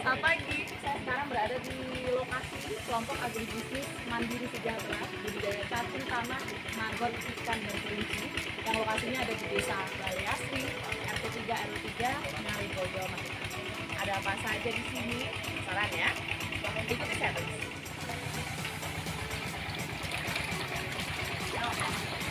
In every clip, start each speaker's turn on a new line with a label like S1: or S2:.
S1: Selamat pagi, saya sekarang berada di lokasi kelompok agribisnis Mandiri Sejahtera budidaya cacing tanah, maggot, ikan, dan kelinci yang lokasinya ada di Desa Balai Asri, RT 3 RW 3, Ngalipolo, Magetan. Ada apa saja di sini? Penasaran ya? Ikuti saya terus.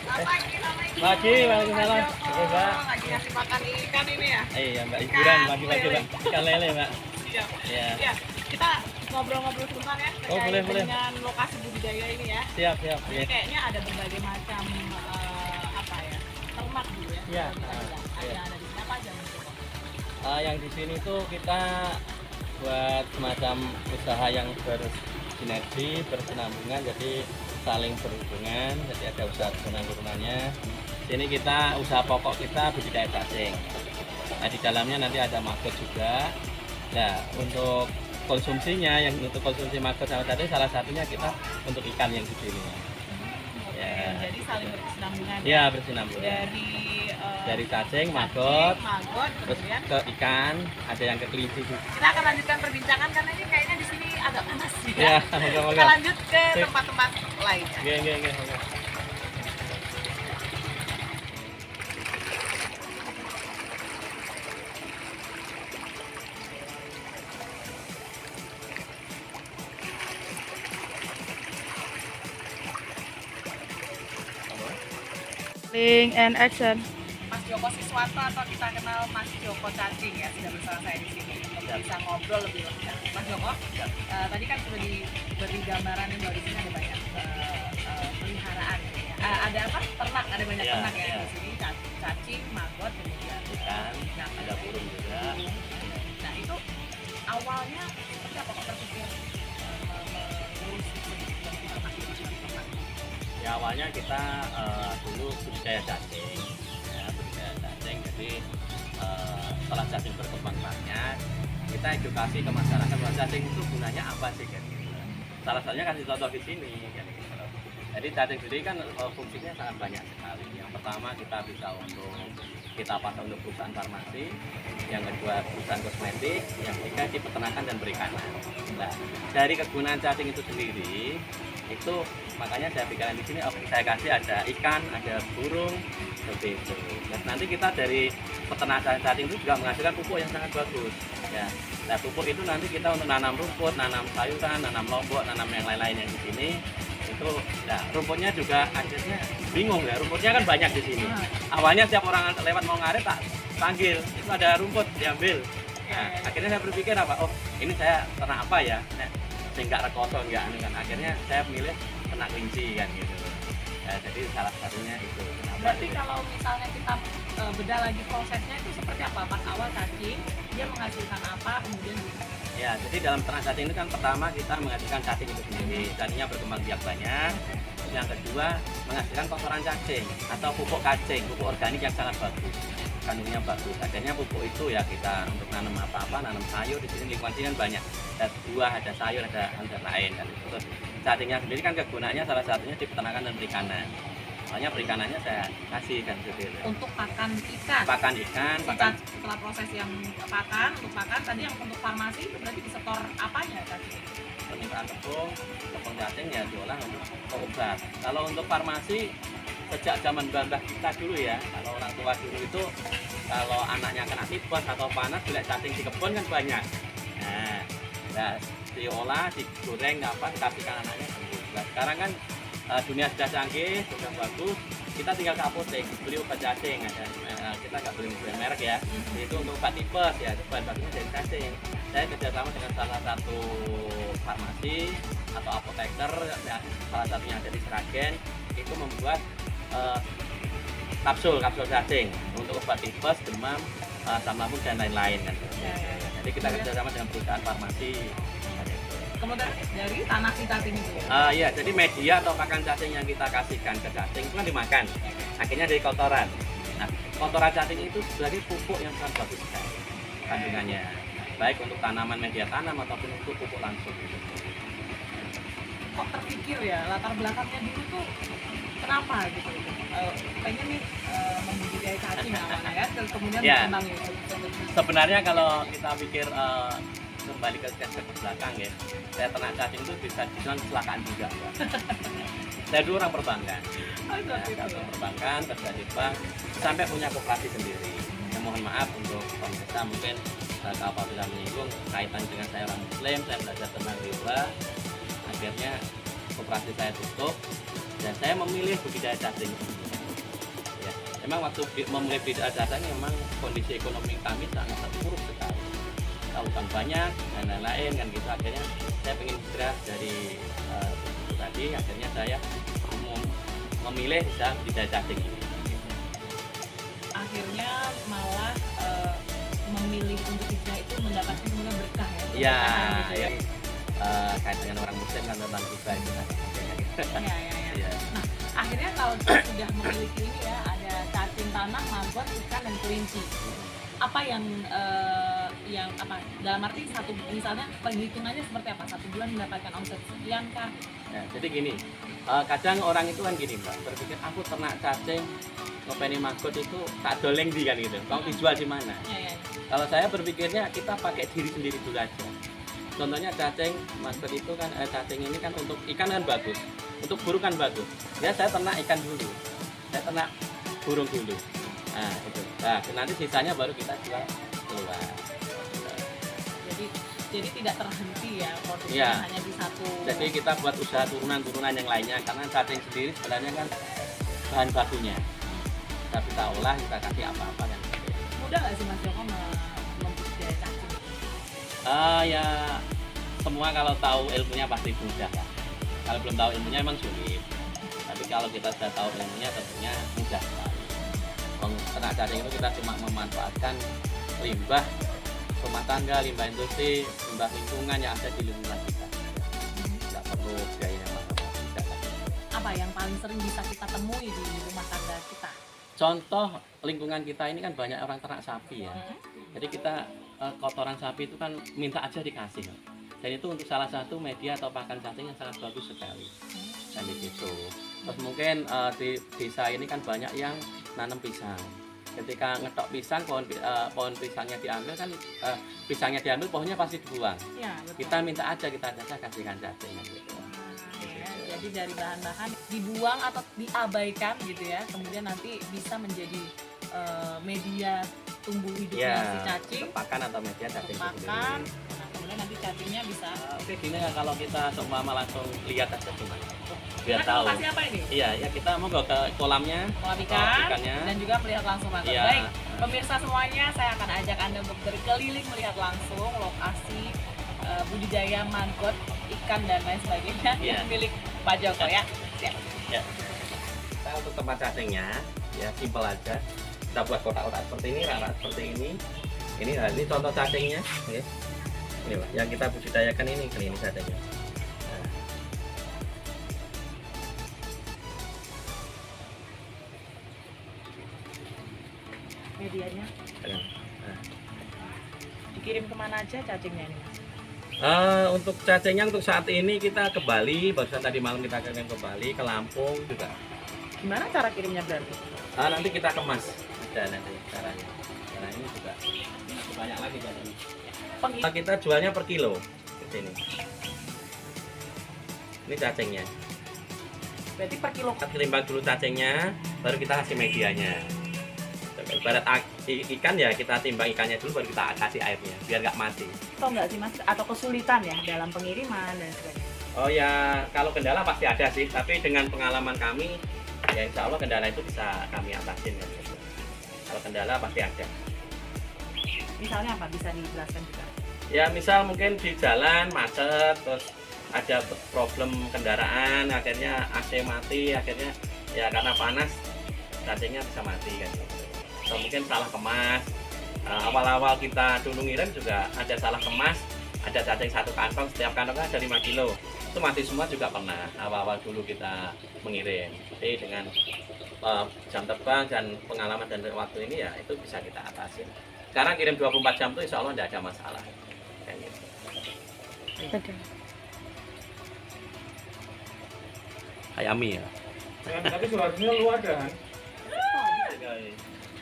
S1: Selamat pagi, Assalamualaikum.
S2: Pagi, waalaikumsalam.
S1: Mas Joko,
S2: Oke, Mbak.
S1: lagi ngasih makan ikan ini ya?
S2: Iya, Mbak, hiburan pagi-pagi, Mbak. Ikan lele, Mbak.
S1: Siap.
S2: Iya.
S1: Ya, kita ngobrol-ngobrol sebentar ya
S2: Oh, boleh, boleh.
S1: dengan lokasi budidaya ini ya.
S2: Siap, siap.
S1: Ini
S2: Iya.
S1: kayaknya ada berbagai macam apa ya, ternak dulu ya.
S2: Iya.
S1: Ada di sini apa aja Mas Joko?
S2: Yang di sini tuh kita buat semacam usaha yang bersinergi, berkesinambungan, jadi saling berhubungan, jadi ada usaha turunan-turunannya. Sini kita usaha pokok kita budidaya cacing. Nah, di dalamnya nanti ada maggot juga. Nah, untuk konsumsinya, yang untuk konsumsi maggot sama cacing, salah satunya kita untuk ikan yang di sini. Ya.
S1: Jadi saling berkesinambungan.
S2: Iya, bersinambungan. Dari cacing, maggot, terus
S1: kemudian
S2: ke ikan, ada yang ke kelinci juga.
S1: kita akan lanjutkan perbincangan karena ini kayaknya di sini agak panas
S2: Ya,
S1: ya.
S2: moga-moga.
S1: Kita lanjut ke
S2: Sip.
S1: tempat-tempat lainnya.
S2: Oke.
S3: Rolling and action.
S1: Mas Joko Siswanto atau kita kenal Mas Joko Cacing ya sudah bersama saya di sini untuk bisa ngobrol lebih lengkap. Mas Joko, tadi kan sudah diberi gambaran bahwa di sini ada banyak peliharaan. Ada apa? Ternak, ada banyak
S2: Ya,
S1: ternak ya
S2: ya.
S1: di sini. Cacing, maggot, kemudian
S2: Ikan, ada burung juga.
S1: Nah itu awalnya seperti apa kok terpikir mengurus ternak ini?
S2: Ya, awalnya kita dulu budidaya cacing. Ya, budidaya cacing. Jadi setelah cacing berkembang banyak, kita edukasi ke masyarakat bahwa cacing itu gunanya apa sih kan gitu. Salah satunya kasih contoh di sini kan gitu. Jadi cacing sendiri kan fungsinya sangat banyak sekali. Yang pertama kita bisa untuk kita pakai untuk perusahaan farmasi, yang kedua perusahaan kosmetik, yang ketiga di peternakan dan perikanan. Nah, dari kegunaan cacing itu sendiri, itu makanya saya pikirkan di sini saya kasih ada ikan, ada burung, seperti itu. Dan nanti kita dari peternakan cacing itu juga menghasilkan pupuk yang sangat bagus. Ya. Nah, pupuk itu nanti kita untuk nanam rumput, nanam sayuran, nanam lombok, nanam yang lain-lain yang di sini. Itu nah, rumputnya juga akhirnya bingung ya, rumputnya kan banyak di sini. Awalnya setiap orang lewat mau ngarit tak panggil, itu ada rumput diambil. Nah, akhirnya saya berpikir apa? Oh, ini saya ternak apa ya? Nah, sehingga rekoso enggak anu kan. Akhirnya saya milih ternak kelinci kan gitu. Nah, jadi salah satunya itu. Kenapa
S1: Berarti
S2: itu?
S1: kalau misalnya kita bedah lagi prosesnya itu seperti apa? Pas awal cacing, dia menghasilkan apa, kemudian
S2: Ya, jadi dalam ternak cacing itu kan pertama kita menghasilkan cacing itu sendiri, cacingnya berkembang biak banyak. Yang kedua menghasilkan kotoran cacing atau pupuk cacing, pupuk organik yang sangat bagus, kandungnya bagus. Akhirnya pupuk itu ya kita untuk nanam apa-apa, nanam sayur di sini lingkungan sini kan banyak. Ada buah, ada sayur, ada lain dan itu. Terus cacingnya sendiri kan kegunaannya salah satunya di peternakan dan perikanan. Soalnya perikanannya saya kasih kan gitu.
S1: untuk pakan ikan.
S2: Pakan ikan, pakan
S1: Setelah proses yang pakan, untuk pakan tadi yang untuk farmasi itu berarti disetor apanya cacing?
S2: penyukaan tepung cacing ya diolah untuk obat. Kalau untuk farmasi sejak zaman mbah kita dulu ya, kalau orang tua dulu itu kalau anaknya kena tipes atau panas bila cacing di kebun kan banyak. Nah, diolah, digoreng apa dikasihkan anaknya sembuh. Nah, sekarang kan dunia sudah canggih, sudah bagus. Kita tinggal ke apotek beli obat cacing ada. Kita nggak beli merek ya. Itu untuk obat tipes ya, obat bagus dari cacing. Saya kerjasama dengan salah satu farmasi atau apoteker, ya, salah satunya ada di Sragen, itu membuat kapsul cacing untuk obat tipes, demam, asam lambung dan lain-lain kan. Jadi kita kerjasama dengan perusahaan farmasi.
S1: Kemudian dari tanah kita ini itu.
S2: Ya, jadi media atau pakan cacing yang kita kasihkan ke cacing itu kan dimakan. Akhirnya dari kotoran. Nah, kotoran cacing itu sebagai pupuk yang sangat bagus sekali kandungannya. Baik untuk tanaman media tanam ataupun untuk pupuk langsung.
S1: Kok terpikir ya latar belakangnya dulu tuh kenapa gitu? Pengen nih membudidaya cacing awalnya ya, terus kemudian
S2: Ya.
S1: berkembang itu.
S2: Sebenarnya kalau kita pikir kembali ke belakang ya, saya ternak cacing itu bisa dibilang kecelakaan juga. Saya dulu orang perbankan, perbankan terjadi bank sampai punya koperasi sendiri. Ya, mohon maaf untuk pemirsa mungkin apabila menyinggung kaitan dengan saya orang Muslim, saya belajar tentang riba, akhirnya koperasi saya tutup dan saya memilih budidaya cacing. Ya, memang waktu memulai budidaya cacing memang kondisi ekonomi kami sangat terpuruk sekali, utang banyak dan lain-lain kan gitu. Akhirnya saya ingin bergerak dari itu tadi, akhirnya saya memilih bisa budidaya cacing ini.
S1: Akhirnya malah memilih untuk hijrah itu mendapatkan semoga berkah ya.
S2: Iya,
S1: Gitu
S2: ya. Kait dengan orang Muslim kan tentang hijrah itu kan.
S1: Iya. Nah, akhirnya kalau kita sudah memiliki ini ya, ada cacing tanah, maggot, ikan dan kelinci. Apa yang apa dalam arti satu misalnya perhitungannya seperti apa? 1 bulan mendapatkan omset sekian kah?
S2: Ya, jadi gini, kadang orang itu kan gini Mbak, berpikir aku ternak cacing, ngopeni maggot itu tak doleng di kan gitu, kamu dijual di mana?
S1: Ya.
S2: Kalau saya berpikirnya kita pakai diri sendiri dulu aja. Contohnya cacing maggot itu kan cacing ini kan untuk ikan kan bagus, untuk burung kan bagus. Ya saya ternak ikan dulu, saya ternak burung dulu. Nah itu. Nah nanti sisanya baru kita jual keluar.
S1: Jadi tidak terhenti ya produksinya
S2: Ya.
S1: hanya di satu.
S2: Jadi kita buat usaha turunan-turunan yang lainnya karena cacing sendiri sebenarnya kan bahan bakunya. Kita olah, kita kasih apa-apa kan.
S1: Mudah nggak sih Mas Joko membudidaya cacing?
S2: Ya semua kalau tahu ilmunya pasti mudah ya. Kalau belum tahu ilmunya emang sulit. Tapi kalau kita sudah tahu ilmunya tentunya mudah sekali. Ternak cacing itu kita cuma memanfaatkan limbah rumah tangga, limbah industri, limbah lingkungan yang ada di lingkungan kita. Tidak perlu biaya yang mahal.
S1: Apa yang paling sering bisa kita temui di rumah tangga kita?
S2: Contoh lingkungan kita ini kan banyak orang ternak sapi ya. Jadi kita kotoran sapi itu kan minta aja dikasih. Dan itu untuk salah satu media atau pakan cacing yang sangat bagus sekali. Dan di situ. Terus mungkin di desa ini kan banyak yang nanam pisang. Ketika ngetok pisang, pohon pisangnya diambil kan pisangnya diambil, pohonnya pasti dibuang.
S1: Ya, betul.
S2: Kita minta aja kita kasihkan cacing gitu.
S1: Ya, jadi dari bahan-bahan dibuang atau diabaikan gitu ya, kemudian nanti bisa menjadi media tumbuh hidupnya si cacing,
S2: pakan atau media cacing
S1: makan. Nah, kemudian nanti cacingnya bisa.
S2: Oke, gini ya kalau kita seumpama langsung lihat aja cuma biar
S1: Kita
S2: tahu.
S1: kasih apa ini?
S2: Iya, ya kita mau ke kolamnya,
S1: Kolam ikan
S2: ikannya.
S1: dan juga melihat langsung maggot.
S2: Iya.
S1: Baik, pemirsa semuanya, saya akan ajak Anda untuk berkeliling melihat langsung lokasi budidaya maggot, ikan dan lain sebagainya
S2: Iya.
S1: yang milik Pak Joko ya. Siap.
S2: Ya. Kita untuk tempat cacingnya, ya simpel aja. Kita buat kotak-kotak seperti ini, rak seperti ini. Ini contoh cacingnya, ya. Ini Pak, yang kita budidayakan ini cacingnya.
S1: Medianya dikirim kemana aja cacingnya ini?
S2: Untuk cacingnya untuk saat ini kita ke Bali, barusan tadi malam kita kirim ke Bali, ke Lampung juga.
S1: Gimana cara kirimnya berarti?
S2: Nanti kita kemas, ada nanti caranya. Nah ini juga banyak lagi cacing. Kita jualnya per kilo di sini. Ini cacingnya.
S1: Berarti per kilo.
S2: Kita timbang dulu cacingnya, baru kita kasih medianya. Ibarat ikan ya kita timbang ikannya dulu, baru kita kasih airnya, biar nggak mati.
S1: Atau enggak sih Mas? Atau kesulitan ya dalam pengiriman dan sebagainya?
S2: Oh ya, kalau kendala pasti ada sih, tapi dengan pengalaman kami, ya insya Allah kendala itu bisa kami atasin. Gitu. Kalau kendala pasti ada.
S1: Misalnya apa? Bisa dijelaskan juga?
S2: Ya misal mungkin di jalan macet, terus ada problem kendaraan, akhirnya AC mati, akhirnya ya karena panas cacingnya bisa mati kan. Atau mungkin salah kemas. Awal-awal kita dulu ngirim juga ada salah kemas, ada cacing satu kantong, setiap kantongnya ada 5 kilo. Itu mati semua juga pernah awal-awal dulu kita mengirim. Jadi dengan jam terbang dan pengalaman dan waktu ini ya itu bisa kita atasi. Sekarang kirim 24 jam itu insya Allah tidak ada masalah. Kayak gitu. Hayami ya.
S4: Tapi suaranya luar kan?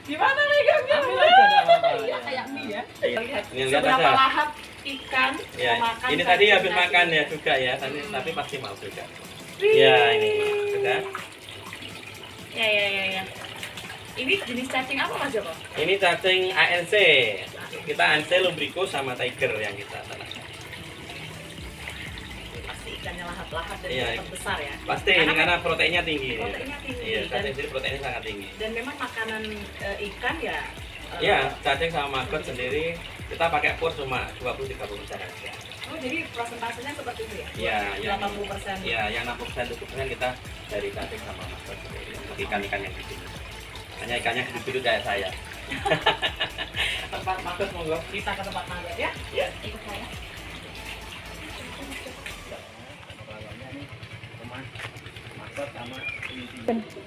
S1: Gimana megangnya?
S2: Ambil aja, nggak apa-apa.
S1: Iya kayak mie ya.
S2: Iya.
S1: Lihat
S2: Ini lihat
S1: seberapa
S2: aja.
S1: lahap ikan
S2: Ya,
S1: mau makan.
S2: ini tadi habis
S1: nasi.
S2: makan ya juga ya, tapi pasti mau juga. Ya, ini sudah.
S1: Ya. Ini jenis cacing apa Mas Joko?
S2: Ini cacing ANC. Kita ANC lumbricus sama tiger yang kita tanam.
S1: Pasti ikannya lahap-lahap dan
S2: Iya.
S1: besar ya.
S2: Pasti ini karena proteinnya tinggi.
S1: Proteinnya tinggi.
S2: Iya,
S1: Dan,
S2: cacing sendiri proteinnya sangat tinggi.
S1: dan memang makanan ikan ya.
S2: Iya, cacing sama maggot sendiri kita pakai pur cuma 20-30% aja.
S1: Oh jadi prosentasenya seperti itu ya?
S2: Iya, yang
S1: 80%.
S2: Iya, yang 60% 70% kita dari cacing sama maggot sendiri. Untuk ikan-ikan yang di sini. Hanya ikannya gede-gede kayak saya.
S1: Tempat maggot monggo. Kita ke tempat maggot ya.
S2: Iya.
S1: Ikut saya.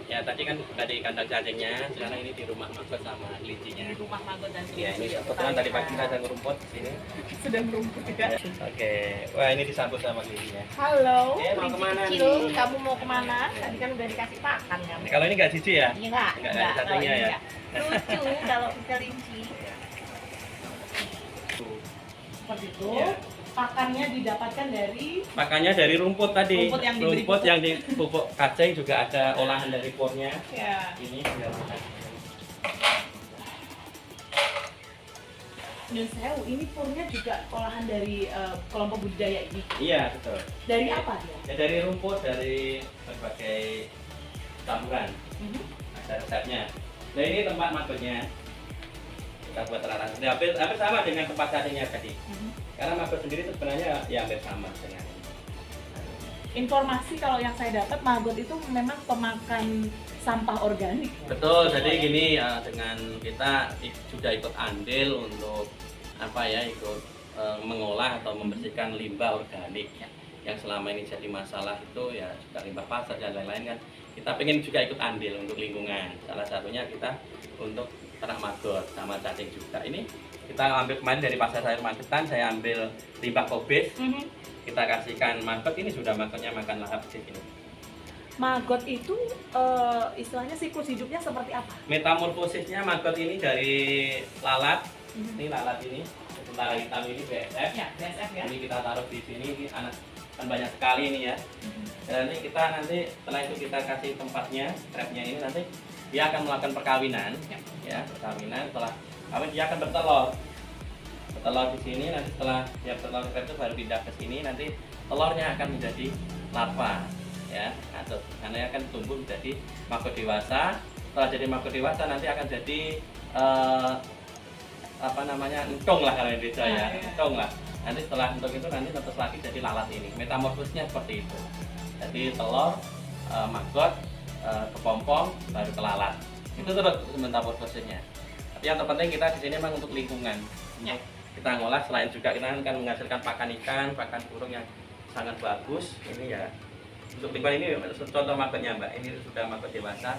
S2: Ya tadi kan tadi kandang cacingnya, sekarang ini di rumah maggot sama kelincinya.
S1: Di rumah maggot dan
S2: Ya ini
S1: kelinci.
S2: kebetulan tadi pagi kita ada ngerumput di sini.
S1: sedang merumput juga.
S2: Oke, wah ini disambut sama kelincinya.
S1: Halo,
S2: Mau
S1: kelinci
S2: kemana
S1: kecil,
S2: nih?
S1: kamu mau kemana? Tadi kan udah dikasih pakan ya.
S2: Kalau ini nggak jijik ya?
S1: Iya
S2: Nggak ada
S1: kalau
S2: cacingnya
S1: ini
S2: ya?
S1: nggak. Lucu kalau kelinci. Seperti itu.
S2: Iya.
S1: Pakannya didapatkan dari
S2: Makanya dari rumput tadi,
S1: Rumput yang diberi
S2: rumput
S1: pupuk.
S2: yang di pupuk kacang juga ada olahan dari purnya.
S1: ya.
S2: Ini biar makan.
S1: Dan sewu, ini purnya juga olahan dari kelompok budidaya ini.
S2: Iya betul.
S1: Dari apa dia?
S2: Ya dari rumput, dari berbagai campuran.
S1: Mhm.
S2: Ada resepnya. Nah ini tempat maggotnya. Kita buat terarang. Nah, hampir sama dengan tempat cacingnya tadi.
S1: Mhm.
S2: Karena maggot sendiri itu sebenarnya ya hampir sama dengan ini.
S1: Informasi kalau yang saya dapat maggot itu memang pemakan sampah organik.
S2: Betul, jadi gini ya, dengan kita sudah ikut andil untuk apa ya, ikut mengolah atau membersihkan limbah organik yang selama ini jadi masalah itu ya sudah limbah pasar dan lain-lain kan. Kita pengen juga ikut andil untuk lingkungan. Salah satunya kita untuk ternak maggot sama cacing juga. Ini kita ambil kemarin dari pasar sayur Magetan, saya ambil limbah kobis, kita kasihkan maggot. Ini sudah maggotnya makan lahap di sini.
S1: Maggot itu istilahnya siklus hidupnya seperti apa?
S2: Metamorfosisnya maggot ini dari lalat. Ini lalat ini, tentara hitam ini BSF.
S1: Ya, BSF ya.
S2: Ini kita taruh di sini, ini anak kan banyak sekali ini ya. Dan nanti kita setelah itu kita kasih tempatnya, trapnya ini nanti dia akan melakukan perkawinan, ya perkawinan. Setelah kawin dia akan bertelur. Bertelur di sini, nanti setelah dia bertelur di trap itu baru pindah ke sini, nanti telurnya akan menjadi larva, ya. Atau karena akan tumbuh menjadi maggot dewasa. Setelah jadi maggot dewasa nanti akan jadi apa namanya, entong lah kalau Indonesia ya, entong lah. Nanti setelah entong itu nanti netes lagi jadi lalat ini. Metamorfosisnya seperti itu. Jadi telur, maggot, kepompong, baru ke lalat. Itu terus metamorfosisnya. Tapi yang terpenting kita di sini memang untuk lingkungan.
S1: Ya.
S2: Kita ngolah, selain juga kita akan menghasilkan pakan ikan, pakan burung yang sangat bagus. Ini ya untuk lingkungan ini contoh maggotnya Mbak. Ini sudah maggot dewasa.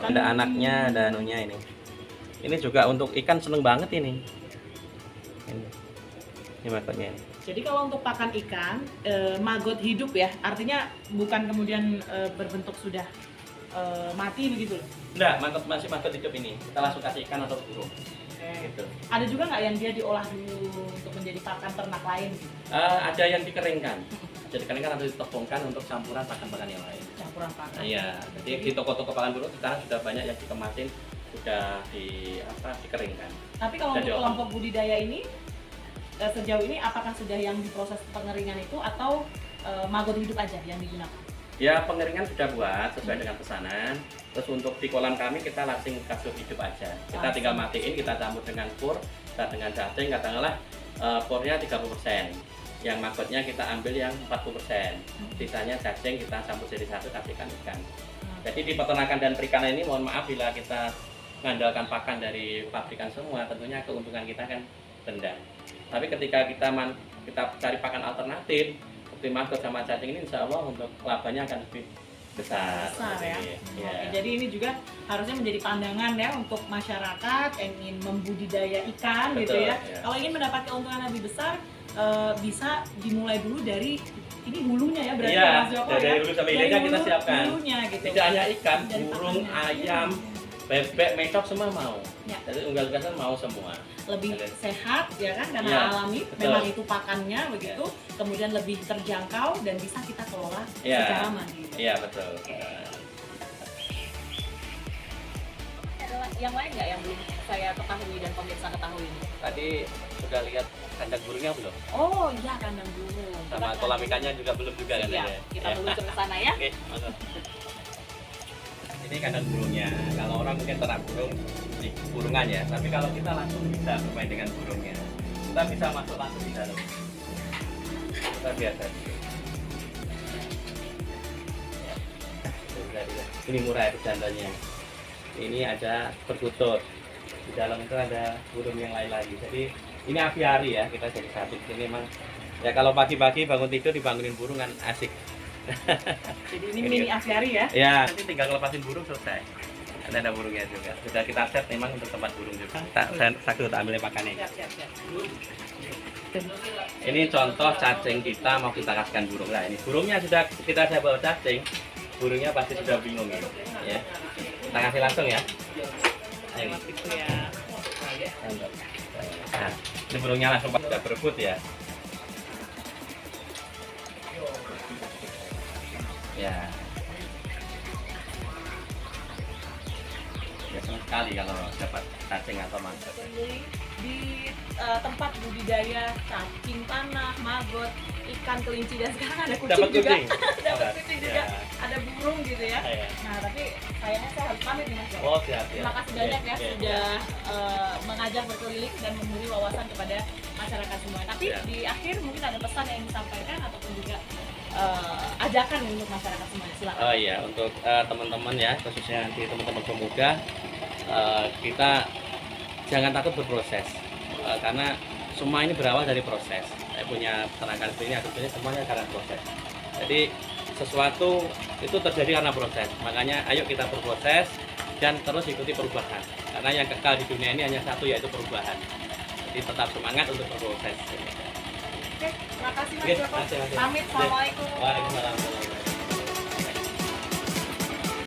S2: Ada anaknya, ada anunya ini. Ini juga untuk ikan seneng banget ini. Ini maggotnya ini.
S1: Jadi kalau untuk pakan ikan, maggot hidup ya, artinya bukan kemudian berbentuk sudah mati begitu loh.
S2: Enggak, masih maggot hidup ini. Kita langsung kasih ikan atau burung. Gitu.
S1: Ada juga nggak yang dia diolah dulu untuk menjadi pakan ternak lain?
S2: Ada yang dikeringkan. Jadi dikeringkan atau ditepungkan untuk campuran pakan-pakan yang lain.
S1: Campuran pakan.
S2: Iya, jadi di toko-toko pakan burung sekarang sudah banyak yang dikemasin, sudah dikeringkan.
S1: Tapi kalau
S2: Jadi
S1: untuk kelompok budidaya ini sejauh ini apakah sudah yang diproses pengeringan itu atau maggot hidup aja yang digunakan?
S2: Ya pengeringan sudah buat sesuai dengan pesanan. Terus untuk di kolam kami kita langsung kasih hidup aja. Kita tinggal matiin, kita campur dengan pur, kita dengan cacing, katakanlah purnya 30%. Yang maggotnya kita ambil yang 40%. Sisanya cacing kita campur jadi satu, kasihkan ikan. Jadi di peternakan dan perikanan ini mohon maaf bila kita mengandalkan pakan dari pabrikan semua, tentunya keuntungan kita kan rendah. Tapi ketika kita cari pakan alternatif seperti maggot sama cacing ini, insya Allah untuk labanya akan lebih besar
S1: ya.
S2: Ya.
S1: Oke, jadi ini juga harusnya menjadi pandangan ya untuk masyarakat yang ingin membudidaya ikan.
S2: Betul,
S1: gitu ya.
S2: ya.
S1: Kalau ingin mendapat keuntungan lebih besar, bisa dimulai dulu dari ini hulunya ya berarti
S2: Iya,
S1: Mas Joko
S2: dari
S1: ya.
S2: hulu sampai hilirnya kita siapkan.
S1: Hulunya gitu.
S2: Tidak hanya ikan,
S1: Dari
S2: burung,
S1: pakannya.
S2: ayam, bebek, metok semua mau.
S1: Ya.
S2: Jadi unggal unggasan mau semua.
S1: Lebih
S2: Oke.
S1: sehat ya kan karena
S2: Iya,
S1: alami,
S2: betul.
S1: memang itu pakannya begitu, kemudian lebih terjangkau dan bisa kita kelola
S2: Iya.
S1: secara mandiri.
S2: Iya betul.
S1: Ada yang lain nggak yang belum saya ketahui dan pemirsa ketahui ini?
S2: Tadi sudah lihat kandang burungnya belum?
S1: Oh iya, kandang burung.
S2: Sama kolam ikannya juga belum juga kan
S1: Iya,
S2: ya?
S1: kita
S2: Ya.
S1: meluncur ke sana ya.
S2: Oke, masuk. Ini kandang burungnya. Kalau orang mungkin ternak burung di burungan ya, tapi kalau kita langsung bisa bermain dengan burungnya. Kita bisa masuk langsung di dalam. Kita biasa. Ini murah ya bercandanya. Ini ada perkutut. Di dalam itu ada burung yang lain lagi. Jadi ini aviari ya, kita jadi satu. Ini memang ya kalau pagi-pagi bangun tidur dibangunin burung kan asik.
S1: Jadi ini mini aviari ya.
S2: Ya, nanti tinggal lepasin burung selesai. Ada burungnya juga. Sudah kita set memang untuk tempat burung juga. Saya tak ambil pakannya.
S1: Siap, siap, siap.
S2: Ini contoh cacing kita mau kita kasihkan burung. Nah, ini burungnya sudah kita bawa cacing. Burungnya pasti sudah bingung ini. Ya. Kita kasih langsung ya. Ayo.
S1: Gitu ya.
S2: Nah, ini burungnya langsung sudah berebut ya. Ya. Ya senang sekali kalau dapat cacing atau mangsa.
S1: Di tempat budidaya cacing tanah, maggot, ikan, kelinci dan sekarang ada kucing
S2: Dapat
S1: juga.
S2: kucing.
S1: Dapat kucing juga.
S2: Ya.
S1: Ada burung gitu ya.
S2: Ya.
S1: Nah, tapi sayangnya saya harus pamit nih Mas. Ya.
S2: Oh, siap, siap.
S1: Terima kasih banyak ya
S2: Oke,
S1: sudah mengajak berkeliling dan memberi wawasan kepada masyarakat semua. Tapi
S2: Ya.
S1: di akhir mungkin ada pesan yang disampaikan ataupun juga ajakan untuk masyarakat semua. Silakan.
S2: Oh iya, untuk teman-teman ya, khususnya nanti teman-teman pemuda, kita jangan takut berproses, karena semua ini berawal dari proses. Saya punya peternakan seperti ini, aku ini semuanya karena proses. Jadi sesuatu itu terjadi karena proses. Makanya ayo kita berproses dan terus ikuti perubahan. Karena yang kekal di dunia ini hanya satu, yaitu perubahan. Jadi tetap semangat untuk berproses.
S1: Oke, terima kasih Mas
S2: Oke,
S1: Joko.
S2: makasih, makasih.
S1: Pamit, assalamualaikum.
S2: Waalaikumsalam.